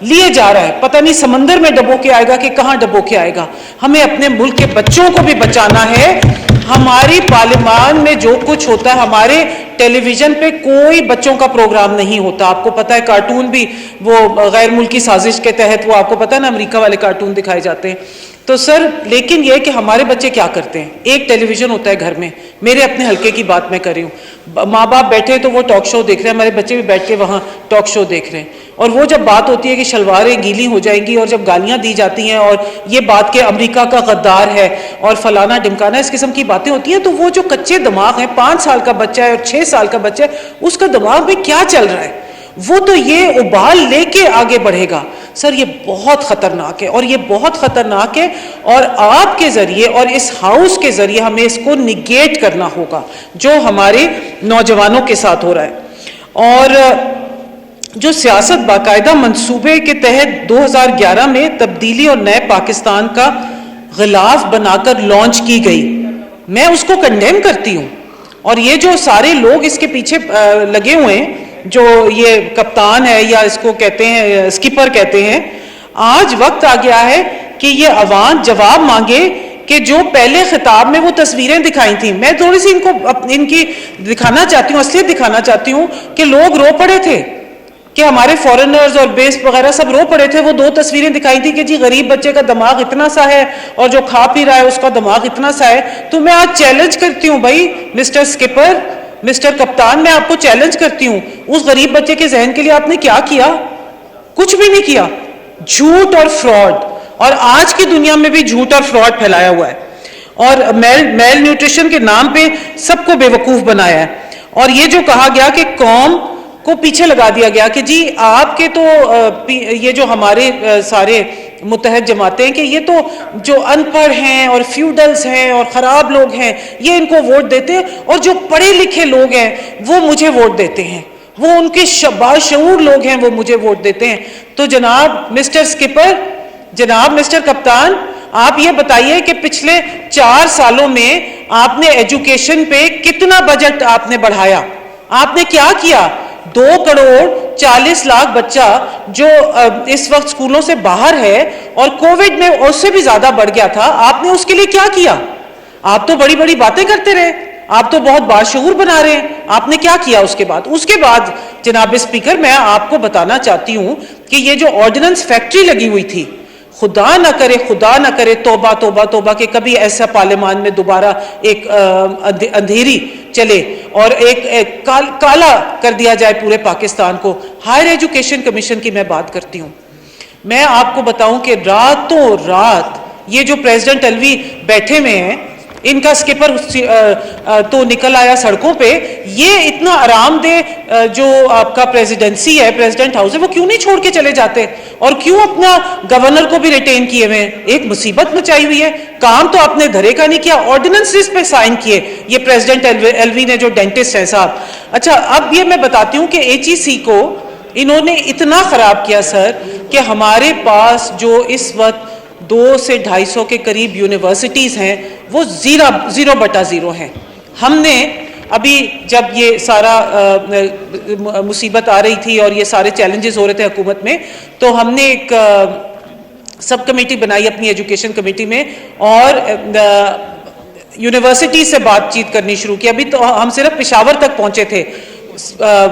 لیے جا رہا ہے, پتہ نہیں سمندر میں ڈبو کے آئے گا کہ کہاں ڈبو کے آئے گا. ہمیں اپنے ملک کے بچوں کو بھی بچانا ہے. ہماری پارلیمان میں جو کچھ ہوتا ہے, ہمارے ٹیلی ویژن پہ کوئی بچوں کا پروگرام نہیں ہوتا. آپ کو پتہ ہے کارٹون بھی وہ غیر ملکی سازش کے تحت, وہ آپ کو پتہ ہے نا امریکہ والے کارٹون دکھائے جاتے ہیں. تو سر لیکن یہ کہ ہمارے بچے کیا کرتے ہیں, ایک ٹیلی ویژن ہوتا ہے گھر میں. میرے اپنے حلقے کی بات میں کر رہی ہوں, ماں باپ بیٹھے تو وہ ٹاک شو دیکھ رہے ہیں, ہمارے بچے بھی بیٹھ کے وہاں ٹاک شو دیکھ رہے ہیں. اور وہ جب بات ہوتی ہے کہ شلواریں گیلی ہو جائیں گی, اور جب گالیاں دی جاتی ہیں, اور یہ بات کہ امریکہ کا غدار ہے اور فلانا ڈمکانا, اس قسم کی باتیں ہوتی ہیں, تو وہ جو کچے دماغ ہیں, 5 سال کا بچہ ہے اور 6 سال کا بچہ ہے, اس کا دماغ میں کیا چل رہا ہے, وہ تو یہ ابال لے کے آگے بڑھے گا. سر یہ بہت خطرناک ہے, اور یہ بہت خطرناک ہے, اور آپ کے ذریعے اور اس ہاؤس کے ذریعے ہمیں اس کو نگیٹ کرنا ہوگا جو ہمارے نوجوانوں کے ساتھ ہو رہا ہے. اور جو سیاست باقاعدہ منصوبے کے تحت 2011 میں تبدیلی اور نئے پاکستان کا غلاف بنا کر لانچ کی گئی, میں اس کو کنڈیم کرتی ہوں. اور یہ جو سارے لوگ اس کے پیچھے لگے ہوئے ہیں, جو یہ کپتان ہے یا اس کو کہتے ہیں اسکپر کہتے ہیں, آج وقت آ گیا ہے کہ یہ عوام جواب مانگے کہ جو پہلے خطاب میں وہ تصویریں دکھائی تھیں, میں تھوڑی سی ان کی دکھانا چاہتی ہوں, اصلیت دکھانا چاہتی ہوں, کہ لوگ رو پڑے تھے کہ ہمارے فورنرز اور بیس وغیرہ سب رو پڑے تھے. وہ 2 تصویریں دکھائی تھی کہ جی غریب بچے کا دماغ اتنا سا ہے اور جو کھا پی رہا ہے اس کا دماغ اتنا سا ہے. تو میں آج چیلنج کرتی ہوں بھائی مسٹر اسکپر, مسٹر کپتان, میں آپ کو چیلنج کرتی ہوں, اس غریب بچے کے ذہن کے لیے آپ نے کیا کیا؟ کچھ بھی نہیں کیا. جھوٹ اور فراڈ, اور آج کی دنیا میں بھی جھوٹ اور فراڈ پھیلایا ہوا ہے, اور میل نیوٹریشن کے نام پہ سب کو بے وقوف بنایا ہے. اور یہ جو کہا گیا کہ قوم کو پیچھے لگا دیا گیا کہ جی آپ کے تو یہ جو ہمارے سارے متحد جماعتیں ہیں کہ یہ تو جو ان پڑھ ہیں اور فیوڈلز ہیں اور خراب لوگ ہیں یہ ان کو ووٹ دیتے ہیں, اور جو پڑھے لکھے لوگ ہیں وہ مجھے ووٹ دیتے ہیں, وہ ان کے باشعور لوگ ہیں وہ مجھے ووٹ دیتے ہیں. تو جناب مسٹر اسکپر, جناب مسٹر کپتان, آپ یہ بتائیے کہ پچھلے 4 سالوں میں آپ نے ایجوکیشن پہ کتنا بجٹ آپ نے بڑھایا؟ آپ نے کیا کیا؟ 2,40,00,000 بچہ جو اس وقت سکولوں سے باہر ہے, اور کووڈ میں اس سے بھی زیادہ بڑھ گیا تھا, آپ نے اس کے لیے کیا کیا؟ آپ تو بڑی بڑی باتیں کرتے رہے, آپ تو بہت باشعور بنا رہے ہیں, آپ نے کیا کیا اس کے بعد؟ اس کے بعد جناب اسپیکر میں آپ کو بتانا چاہتی ہوں کہ یہ جو آرڈیننس فیکٹری لگی ہوئی تھی, خدا نہ کرے توبہ توبہ توبہ کہ کبھی ایسا پارلیمان میں دوبارہ ایک اندھیری چلے اور ایک کالا کر دیا جائے پورے پاکستان کو. ہائر ایجوکیشن کمیشن کی میں بات کرتی ہوں. میں آپ کو بتاؤں کہ راتوں رات یہ جو پریزیڈنٹ الوی بیٹھے ہوئے ہیں, ان کا اسکپر تو نکل آیا سڑکوں پہ, یہ اتنا آرام دہ جو آپ کا پریزیڈنسی ہے, پریزیڈنٹ ہاؤس ہے, وہ کیوں نہیں چھوڑ کے چلے جاتے, اور کیوں اپنا گورنر کو بھی ریٹین کیے ہوئے ہیں؟ ایک مصیبت مچائی ہوئی ہے, کام تو آپ نے دھرے کا نہیں کیا, آرڈیننسز پہ سائن کیے یہ پریزیڈنٹ الوی نے جو ڈینٹسٹ ہیں صاحب. اچھا اب یہ میں بتاتی ہوں کہ HEC کو انہوں نے اتنا خراب کیا سر کہ ہمارے پاس جو اس وقت 200 سے 250 کے قریب یونیورسٹیز ہیں وہ 0/0 ہیں. ہم نے ابھی جب یہ سارا مصیبت آ رہی تھی اور یہ سارے چیلنجز ہو رہے تھے حکومت میں, تو ہم نے ایک سب کمیٹی بنائی اپنی ایجوکیشن کمیٹی میں, اور یونیورسٹی سے بات چیت کرنی شروع کی. ابھی تو ہم صرف پشاور تک پہنچے تھے,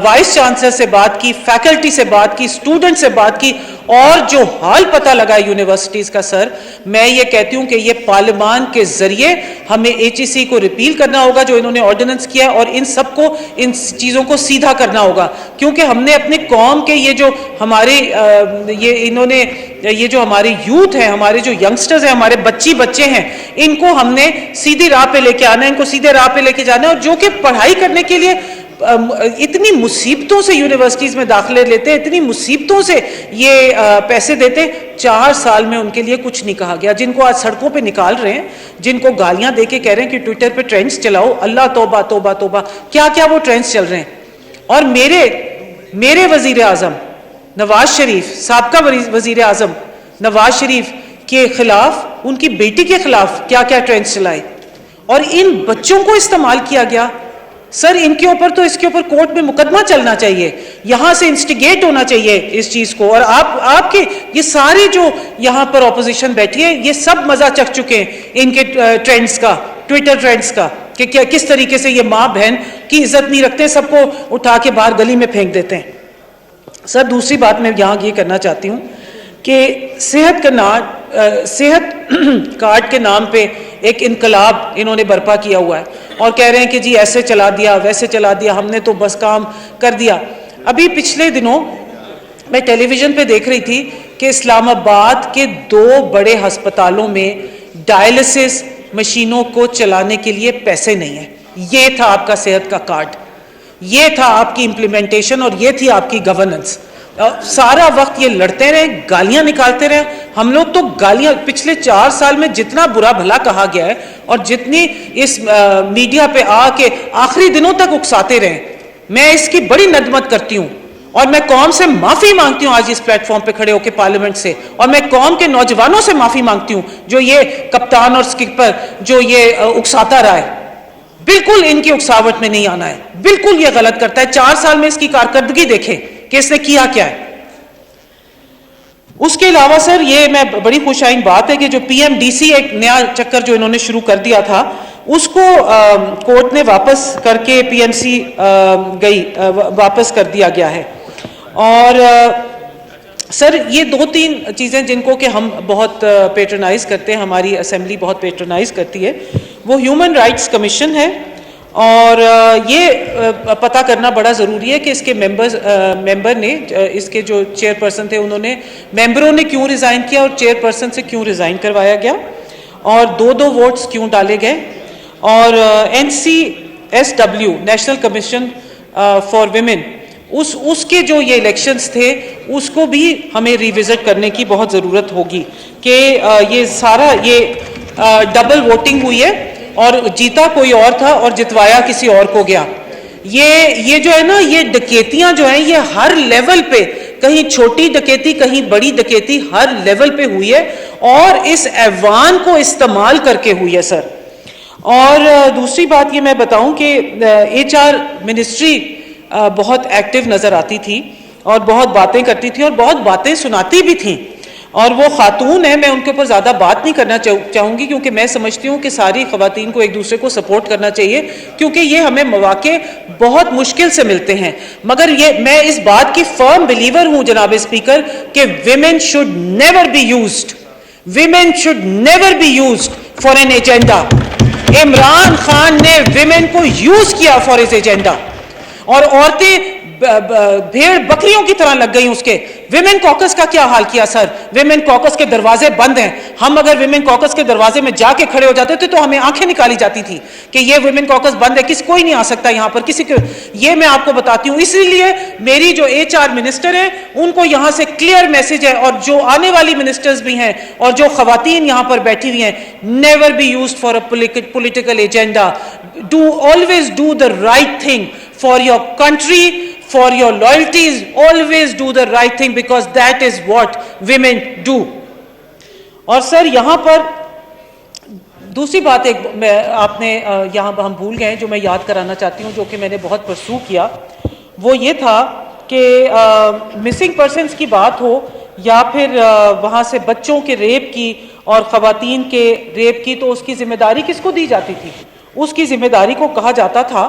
وائس چانسلر سے بات کی, فیکلٹی سے بات کی, اسٹوڈنٹ سے بات کی, اور جو حال پتہ لگا یونیورسٹیز کا سر, میں یہ کہتی ہوں کہ یہ پارلیمان کے ذریعے ہمیں HEC کو ریپیل کرنا ہوگا جو انہوں نے آرڈیننس کیا, اور ان سب کو ان چیزوں کو سیدھا کرنا ہوگا, کیونکہ ہم نے اپنے قوم کے یہ جو ہمارے یہ جو ہمارے یوتھ ہیں, ہمارے جو ینگسٹرز ہیں, ہمارے بچے ہیں, ان کو ہم نے سیدھی راہ پہ لے کے آنا ہے, ان کو سیدھے راہ پہ لے کے جانا ہے, اور جو کہ پڑھائی کرنے کے لیے اتنی مصیبتوں سے یونیورسٹیز میں داخلے لیتے ہیں, اتنی مصیبتوں سے یہ پیسے دیتے, 4 سال میں ان کے لیے کچھ نہیں کہا گیا. جن کو آج سڑکوں پہ نکال رہے ہیں, جن کو گالیاں دے کے کہہ رہے ہیں کہ ٹویٹر پہ ٹرینڈز چلاؤ, اللہ توبہ توبہ توبہ, کیا کیا وہ ٹرینڈز چل رہے ہیں. اور میرے وزیر اعظم نواز شریف, سابقہ وزیر اعظم نواز شریف کے خلاف, ان کی بیٹی کے خلاف کیا کیا ٹرینڈز چلائے, اور ان بچوں کو استعمال کیا گیا. سر ان کے اوپر تو اس کے اوپر کورٹ میں مقدمہ چلنا چاہیے, یہاں سے انسٹیگیٹ ہونا چاہیے اس چیز کو. اور آپ کے یہ سارے جو یہاں پر اپوزیشن بیٹھی ہے یہ سب مزہ چکھ چکے ہیں ان کے ٹرینڈز کا, ٹویٹر ٹرینڈز کا, کہ کس طریقے سے یہ ماں بہن کی عزت نہیں رکھتے, سب کو اٹھا کے باہر گلی میں پھینک دیتے ہیں. سر دوسری بات میں یہاں یہ کرنا چاہتی ہوں کہ صحت کارڈ کے نام پہ ایک انقلاب انہوں نے برپا کیا ہوا ہے اور کہہ رہے ہیں کہ جی ایسے چلا دیا ویسے چلا دیا, ہم نے تو بس کام کر دیا. ابھی پچھلے دنوں میں ٹیلی ویژن پہ دیکھ رہی تھی کہ اسلام آباد کے 2 بڑے ہسپتالوں میں ڈائلسس مشینوں کو چلانے کے لیے پیسے نہیں ہیں. یہ تھا آپ کا صحت کا کارڈ, یہ تھا آپ کی امپلیمنٹیشن اور یہ تھی آپ کی گورننس. سارا وقت یہ لڑتے رہے, گالیاں نکالتے رہے. ہم لوگ تو گالیاں پچھلے 4 سال میں جتنا برا بھلا کہا گیا ہے اور جتنی اس میڈیا پہ آ کے آخری دنوں تک اکساتے رہے, میں اس کی بڑی ندمت کرتی ہوں اور میں قوم سے معافی مانگتی ہوں آج اس پلیٹ فارم پہ کھڑے ہو کے پارلیمنٹ سے, اور میں قوم کے نوجوانوں سے معافی مانگتی ہوں جو یہ کپتان اور سکپر جو یہ اکساتا رہا ہے. بالکل ان کی اکساوٹ میں نہیں آنا ہے, بالکل یہ غلط کرتا ہے. 4 سال میں اس کی کارکردگی دیکھیں کہ اس نے کیا کیا ہے. اس کے علاوہ سر یہ میں بڑی خوش آئند بات ہے کہ جو پی ایم ڈی سی ایک نیا چکر جو انہوں نے شروع کر دیا تھا اس کو کورٹ نے واپس کر کے پی ایم سی واپس کر دیا گیا ہے. اور سر یہ 2-3 چیزیں جن کو کہ ہم بہت پیٹرنائز کرتے ہیں, ہماری اسمبلی بہت پیٹرنائز کرتی ہے, وہ ہیومن رائٹس کمیشن ہے. اور یہ پتہ کرنا بڑا ضروری ہے کہ اس کے ممبر نے, اس کے جو چیئر پرسن تھے انہوں نے, ممبروں نے کیوں ریزائن کیا اور چیئر پرسن سے کیوں ریزائن کروایا گیا, اور 2 ووٹس کیوں ڈالے گئے. اور NCSW national commission for women, اس کے جو یہ الیکشنز تھے اس کو بھی ہمیں ریوزٹ کرنے کی بہت ضرورت ہوگی کہ یہ سارا یہ ڈبل ووٹنگ ہوئی ہے اور جیتا کوئی اور تھا اور جتوایا کسی اور کو گیا. یہ جو ہے نا, یہ ڈکیتیاں جو ہیں یہ ہر لیول پہ, کہیں چھوٹی ڈکیتی کہیں بڑی ڈکیتی, ہر لیول پہ ہوئی ہے اور اس ایوان کو استعمال کر کے ہوئی ہے سر. اور دوسری بات یہ میں بتاؤں کہ HR منسٹری بہت ایکٹیو نظر آتی تھی اور بہت باتیں کرتی تھی اور بہت باتیں سناتی بھی تھیں, اور وہ خاتون ہیں, میں ان کے اوپر زیادہ بات نہیں کرنا چاہوں گی کیونکہ میں سمجھتی ہوں کہ ساری خواتین کو ایک دوسرے کو سپورٹ کرنا چاہیے کیونکہ یہ ہمیں مواقع بہت مشکل سے ملتے ہیں. مگر یہ میں اس بات کی فرم بلیور ہوں جناب اسپیکر کہ women should never be used, women should never be used for an agenda. Imran Khan نے ویمن کو یوز کیا فار ہز ایجنڈا, اور عورتیں بھیڑ بکریوں کی طرح لگ گئی اس کے. ویمن کوکس کا کیا حال کیا سر, ویمن کوکس کے دروازے بند ہیں. ہم اگر ویمن کوکس کے دروازے میں جا کے کھڑے ہو جاتے تھے تو ہمیں آنکھیں نکالی جاتی تھی کہ یہ ویمن کوکس بند ہے, کوئی نہیں آ سکتا یہاں پر کسی کو. یہ میں آپ کو بتاتی ہوں, اسی لیے میری جو HR منسٹر ہیں ان کو یہاں سے کلیئر میسج ہے, اور جو آنے والی منسٹرز بھی ہیں اور جو خواتین یہاں پر بیٹھی ہوئی ہیں, never be used for a political agenda. always do the right thing for your country, for your loyalties. Always do the right thing because that is what women do. اور سر یہاں پر دوسری بات ایک آپ نے یہاں ہم بھول گئے جو میں یاد کرانا چاہتی ہوں, جو کہ میں نے بہت پرسو کیا, وہ یہ تھا کہ مسنگ پرسنس کی بات ہو یا پھر وہاں سے بچوں کے ریپ کی اور خواتین کے ریپ کی, تو اس کی ذمہ داری کس کو دی جاتی تھی؟ اس کی ذمہ داری کو کہا جاتا تھا,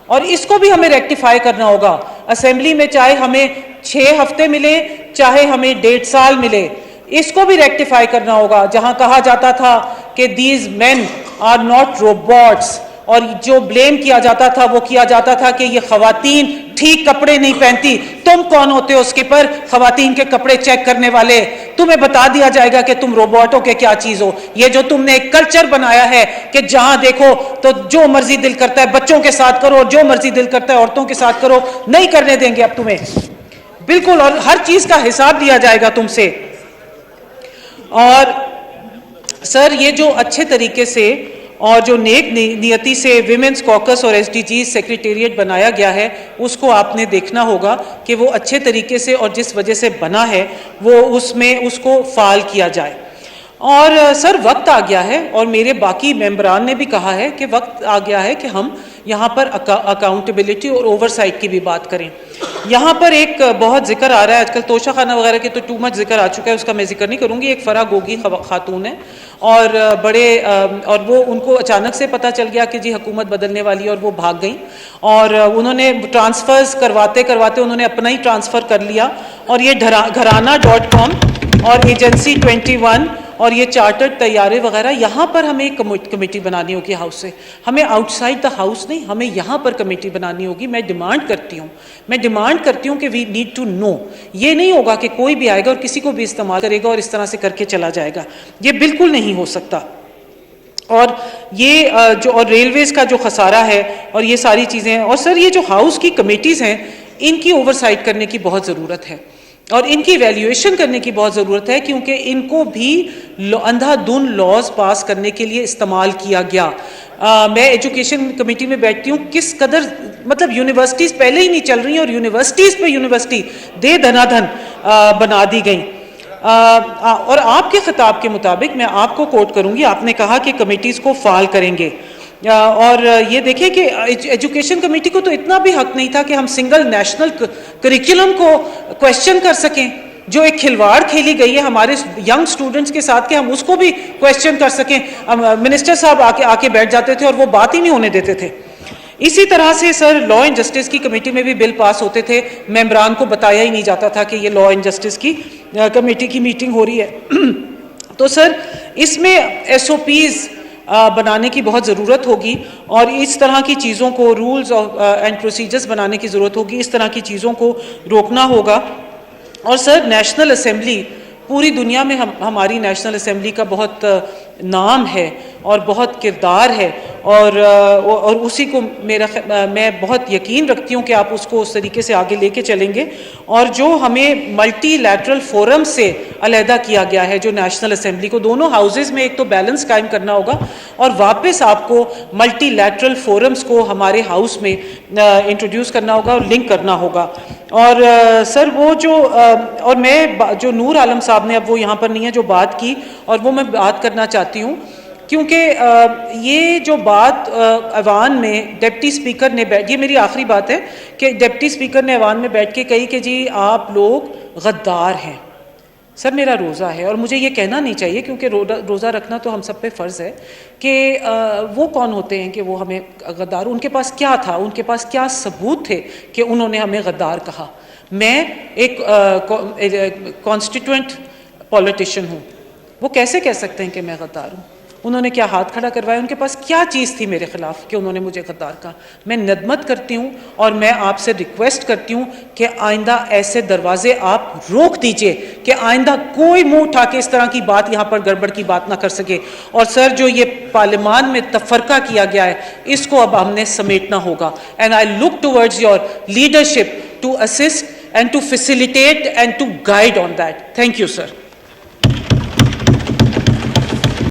اور اس کو بھی ہمیں ریکٹیفائی کرنا ہوگا اسمبلی میں, چاہے ہمیں 6 ہفتے ملے چاہے ہمیں 1.5 سال ملے, اس کو بھی ریکٹیفائی کرنا ہوگا. جہاں کہا جاتا تھا کہ these men are not robots, اور جو بلیم کیا جاتا تھا وہ کیا جاتا تھا کہ یہ خواتین ٹھیک کپڑے نہیں پہنتی. تم کون ہوتے ہو اسکپر خواتین کے کپڑے چیک کرنے والے؟ تمہیں بتا دیا جائے گا کہ تم روبوٹوں کے کیا چیز ہو. یہ جو تم نے ایک کلچر بنایا ہے کہ جہاں دیکھو تو جو مرضی دل کرتا ہے بچوں کے ساتھ کرو, جو مرضی دل کرتا ہے عورتوں کے ساتھ کرو, نہیں کرنے دیں گے اب تمہیں بالکل, اور ہر چیز کا حساب دیا جائے گا تم سے. اور سر یہ جو اچھے طریقے سے اور جو نیک نیتی سے ویمنز کوکس اور SDGs سیکریٹریٹ بنایا گیا ہے, اس کو آپ نے دیکھنا ہوگا کہ وہ اچھے طریقے سے اور جس وجہ سے بنا ہے وہ اس میں اس کو فعال کیا جائے. اور سر وقت آ گیا ہے، اور میرے باقی ممبران نے بھی کہا ہے کہ وقت آ گیا ہے کہ ہم یہاں پر اکاؤنٹیبلٹی اور اوور سائٹ کی بھی بات کریں. یہاں پر ایک بہت ذکر آ رہا ہے آج کل، توشہ خانہ وغیرہ کے تو ٹو مچ ذکر آ چکا ہے، اس کا میں ذکر نہیں کروں گی. ایک فرح گوگی خاتون ہے، اور اور وہ ان کو اچانک سے پتہ چل گیا کہ جی حکومت بدلنے والی ہے، اور وہ بھاگ گئیں، اور انہوں نے ٹرانسفرز کرواتے انہوں نے اپنا ہی ٹرانسفر کر لیا. اور یہ گھرانہ.com اور ایجنسی 21 اور یہ چارٹرڈ طیارے وغیرہ، یہاں پر ہمیں ایک کمیٹی بنانی ہوگی ہاؤس سے. ہمیں آؤٹ سائڈ دا ہاؤس نہیں، ہمیں یہاں پر کمیٹی بنانی ہوگی. میں ڈیمانڈ کرتی ہوں کہ وی نیڈ ٹو نو. یہ نہیں ہوگا کہ کوئی بھی آئے گا اور کسی کو بھی استعمال کرے گا اور اس طرح سے کر کے چلا جائے گا. یہ بالکل نہیں ہو سکتا. اور یہ اور ریلویز کا جو خسارہ ہے اور یہ ساری چیزیں ہیں. اور سر یہ جو ہاؤس کی کمیٹیز ہیں، ان کی اوور سائٹ کرنے کی بہت ضرورت ہے، اور ان کی ایویلیویشن کرنے کی بہت ضرورت ہے، کیونکہ ان کو بھی اندھا دھند لاز پاس کرنے کے لیے استعمال کیا گیا. میں ایجوکیشن کمیٹی میں بیٹھتی ہوں، کس قدر مطلب یونیورسٹیز پہلے ہی نہیں چل رہی ہیں، اور یونیورسٹیز پہ یونیورسٹی دھنا دھن بنا دی گئیں. اور آپ کے خطاب کے مطابق میں آپ کو کوٹ کروں گی، آپ نے کہا کہ کمیٹیز کو فعال کریں گے. اور یہ دیکھیں کہ ایجوکیشن کمیٹی کو تو اتنا بھی حق نہیں تھا کہ ہم سنگل نیشنل کریکولم کو کویسچن کر سکیں. جو ایک کھلواڑ کھیلی گئی ہے ہمارے ینگ سٹوڈنٹس کے ساتھ، کہ ہم اس کو بھی کویسچن کر سکیں. منسٹر صاحب آ کے بیٹھ جاتے تھے اور وہ بات ہی نہیں ہونے دیتے تھے. اسی طرح سے سر لا اینڈ جسٹس کی کمیٹی میں بھی بل پاس ہوتے تھے، ممبران کو بتایا ہی نہیں جاتا تھا کہ یہ لا اینڈ جسٹس کی کمیٹی کی میٹنگ ہو رہی ہے. تو سر اس میں SOPs بنانے کی بہت ضرورت ہوگی، اور اس طرح کی چیزوں کو رولز اینڈ پروسیجرز بنانے کی ضرورت ہوگی. اس طرح کی چیزوں کو روکنا ہوگا. اور سر نیشنل اسمبلی، پوری دنیا میں ہماری نیشنل اسمبلی کا بہت نام ہے اور بہت کردار ہے، اور اسی کو میں بہت یقین رکھتی ہوں کہ آپ اس کو اس طریقے سے آگے لے کے چلیں گے. اور جو ہمیں ملٹی لیٹرل فورم سے علیحدہ کیا گیا ہے، جو نیشنل اسمبلی کو دونوں ہاؤسز میں ایک تو بیلنس قائم کرنا ہوگا، اور واپس آپ کو ملٹی لیٹرل فورمز کو ہمارے ہاؤس میں انٹروڈیوس کرنا ہوگا اور لنک کرنا ہوگا. اور سر وہ اور میں جو نور عالم صاحب نے، اب وہ یہاں پر نہیں ہے، جو بات کی، اور وہ میں بات کرنا چاہتی ہوں، کیونکہ یہ جو بات ایوان میں ڈپٹی اسپیکر نے یہ میری آخری بات ہے کہ ڈپٹی اسپیکر نے ایوان میں بیٹھ کے کہی کہ جی آپ لوگ غدار ہیں. سر میرا روزہ ہے، اور مجھے یہ کہنا نہیں چاہیے، کیونکہ روزہ رکھنا تو ہم سب پہ فرض ہے، کہ وہ کون ہوتے ہیں کہ وہ ہمیں غدار، ان کے پاس کیا تھا، ان کے پاس کیا ثبوت تھے کہ انہوں نے ہمیں غدار کہا. میں ایک کانسٹیٹوئنٹ پولیٹیشین ہوں، وہ کیسے کہہ سکتے ہیں کہ میں غدار ہوں؟ انہوں نے کیا ہاتھ کھڑا کروایا؟ ان کے پاس کیا چیز تھی میرے خلاف کہ انہوں نے مجھے غدار کہا؟ میں ندمت کرتی ہوں، اور میں آپ سے ریکویسٹ کرتی ہوں کہ آئندہ ایسے دروازے آپ روک دیجئے، کہ آئندہ کوئی منہ اٹھا کے اس طرح کی بات یہاں پر گڑبڑ کی بات نہ کر سکے. اور سر جو یہ پارلیمان میں تفرقہ کیا گیا ہے، اس کو اب ہم نے سمیٹنا ہوگا. And I look towards your leadership to assist and to facilitate and to guide on that. Thank you, sir.